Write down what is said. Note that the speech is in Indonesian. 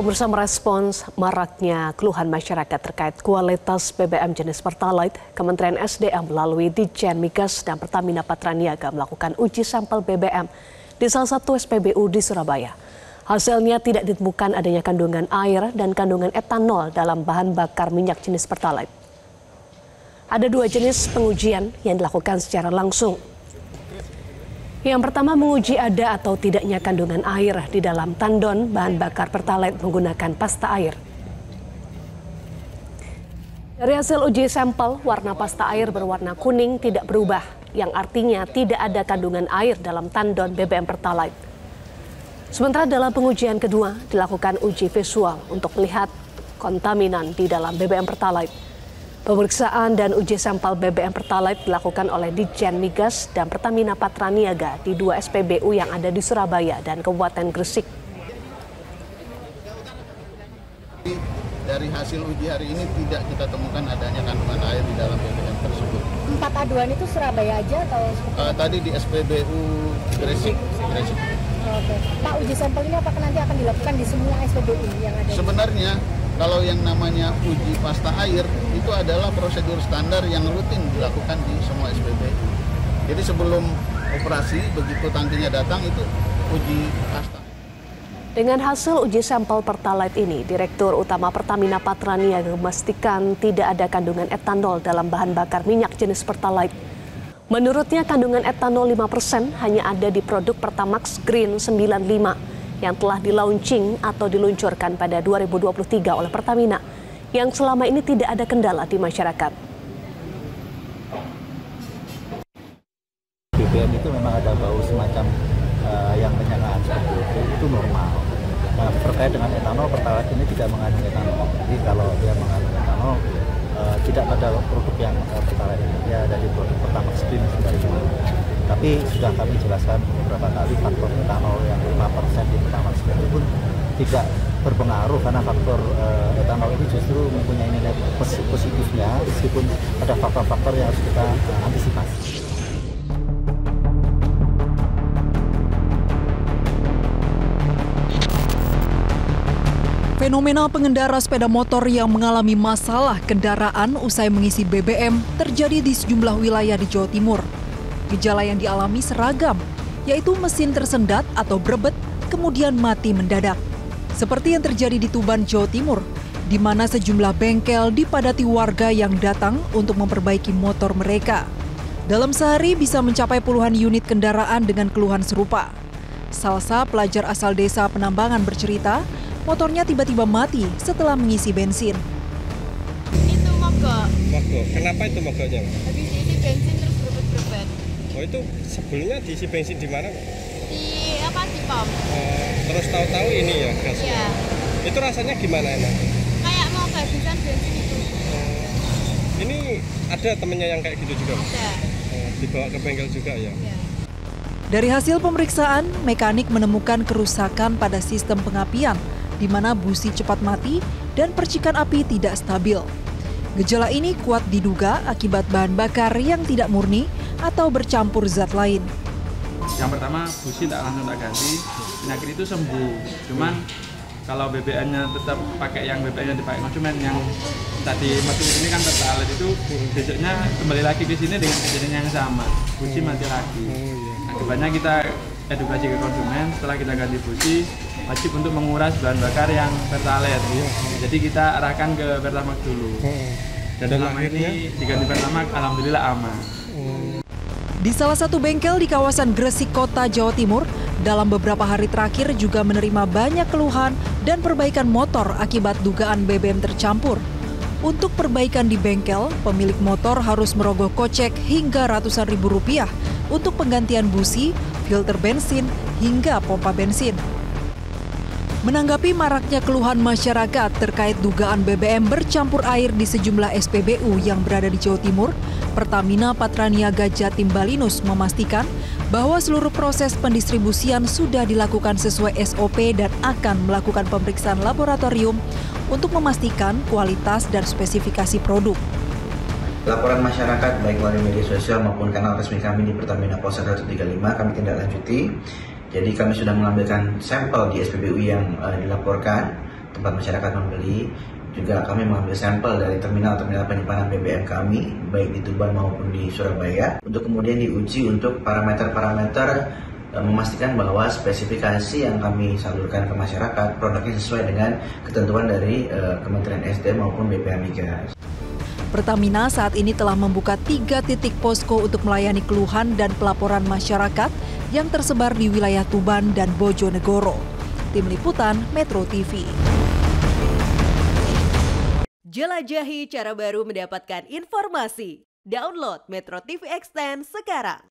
Pemirsa, merespons maraknya keluhan masyarakat terkait kualitas BBM jenis Pertalite, Kementerian SDM melalui Ditjen Migas dan Pertamina Patraniaga melakukan uji sampel BBM di salah satu SPBU di Surabaya. Hasilnya tidak ditemukan adanya kandungan air dan kandungan etanol dalam bahan bakar minyak jenis Pertalite. Ada dua jenis pengujian yang dilakukan secara langsung. Yang pertama, menguji ada atau tidaknya kandungan air di dalam tandon bahan bakar Pertalite menggunakan pasta air. Dari hasil uji sampel, warna pasta air berwarna kuning tidak berubah, yang artinya tidak ada kandungan air dalam tandon BBM Pertalite. Sementara dalam pengujian kedua, dilakukan uji visual untuk melihat kontaminan di dalam BBM Pertalite. Pemeriksaan dan uji sampel BBM Pertalite dilakukan oleh Ditjen Migas dan Pertamina Patraniaga di dua SPBU yang ada di Surabaya dan Kabupaten Gresik. Dari hasil uji hari ini tidak kita temukan adanya kandungan air di dalam BBM tersebut. 4 aduan itu Surabaya aja atau? Tadi di SPBU Gresik. Oke. Pak, uji sampel ini apakah nanti akan dilakukan di semua SPBU yang ada? Sebenarnya kalau yang namanya uji pasta air itu adalah prosedur standar yang rutin dilakukan di semua SPBU. Jadi sebelum operasi, begitu tangkinya datang itu uji pasta. Dengan hasil uji sampel Pertalite ini, Direktur Utama Pertamina Patraniaga memastikan tidak ada kandungan etanol dalam bahan bakar minyak jenis Pertalite. Menurutnya kandungan etanol 5% hanya ada di produk Pertamax Green 95 yang telah dilaunching atau diluncurkan pada 2023 oleh Pertamina, yang selama ini tidak ada kendala di masyarakat. BBM itu memang ada bau semacam yang menyengat seperti itu normal. Nah, terkait dengan etanol, Pertalite ini tidak mengandung etanol. Jadi kalau dia mengandung etanol, tidak pada produk yang Pertalite ini, dia ada di produk Pertamax Green 95. Tapi sudah kami jelaskan beberapa kali faktor etanol yang 5% di Pertamax Green itu pun tidak berpengaruh karena faktor etanol ini justru mempunyai nilai positifnya meskipun ada faktor-faktor yang harus kita antisipasi. Fenomena pengendara sepeda motor yang mengalami masalah kendaraan usai mengisi BBM terjadi di sejumlah wilayah di Jawa Timur. Gejala yang dialami seragam, yaitu mesin tersendat atau berebet, kemudian mati mendadak. Seperti yang terjadi di Tuban, Jawa Timur, di mana sejumlah bengkel dipadati warga yang datang untuk memperbaiki motor mereka. Dalam sehari bisa mencapai puluhan unit kendaraan dengan keluhan serupa. Salsa, pelajar asal desa Penambangan, bercerita, motornya tiba-tiba mati setelah mengisi bensin. Itu mogok. Mogok. Kenapa itu mogoknya? Habis isi bensin terus berebet-berebet. Oh, itu sebelumnya diisi bensin di mana? Di pom. Terus tahu-tahu ini ya gas. Iya. Itu rasanya gimana enak? Kayak mau kehabisan bensin itu. Ini ada temennya yang kayak gitu juga? Ada. Dibawa ke bengkel juga ya? Iya. Dari hasil pemeriksaan, mekanik menemukan kerusakan pada sistem pengapian, di mana busi cepat mati dan percikan api tidak stabil. Gejala ini kuat diduga akibat bahan bakar yang tidak murni atau bercampur zat lain. Yang pertama, busi langsung tak ganti, penyakit itu sembuh. Cuman kalau BBM-nya tetap pakai yang BBM yang dipakai konsumen, yang tadi mesin ini kan Pertalite itu, besoknya kembali lagi ke sini dengan kejadian yang sama, busi mati lagi. Akibatnya kita edukasi ke konsumen, setelah kita ganti busi, wajib untuk menguras bahan bakar yang Pertalite. Jadi kita arahkan ke Pertamax dulu. Dan selama ini diganti Pertamax, alhamdulillah aman. Di salah satu bengkel di kawasan Gresik Kota, Jawa Timur, dalam beberapa hari terakhir juga menerima banyak keluhan dan perbaikan motor akibat dugaan BBM tercampur. Untuk perbaikan di bengkel, pemilik motor harus merogoh kocek hingga ratusan ribu rupiah untuk penggantian busi, filter bensin, hingga pompa bensin. Menanggapi maraknya keluhan masyarakat terkait dugaan BBM bercampur air di sejumlah SPBU yang berada di Jawa Timur, Pertamina Patraniaga Jatim Balinus memastikan bahwa seluruh proses pendistribusian sudah dilakukan sesuai SOP dan akan melakukan pemeriksaan laboratorium untuk memastikan kualitas dan spesifikasi produk. Laporan masyarakat baik melalui media sosial maupun kanal resmi kami di Pertamina Polsek 135 kami tindak lanjuti. Jadi kami sudah mengambilkan sampel di SPBU yang dilaporkan. tempat masyarakat membeli. Juga kami mengambil sampel dari terminal-terminal penyimpanan BBM kami, baik di Tuban maupun di Surabaya, untuk kemudian diuji untuk parameter-parameter memastikan bahwa spesifikasi yang kami salurkan ke masyarakat produknya sesuai dengan ketentuan dari Kementerian SDM maupun BPM Migas. Pertamina saat ini telah membuka 3 titik posko untuk melayani keluhan dan pelaporan masyarakat yang tersebar di wilayah Tuban dan Bojonegoro. Tim Liputan Metro TV. Jelajahi cara baru mendapatkan informasi. Download Metro TV Extend sekarang.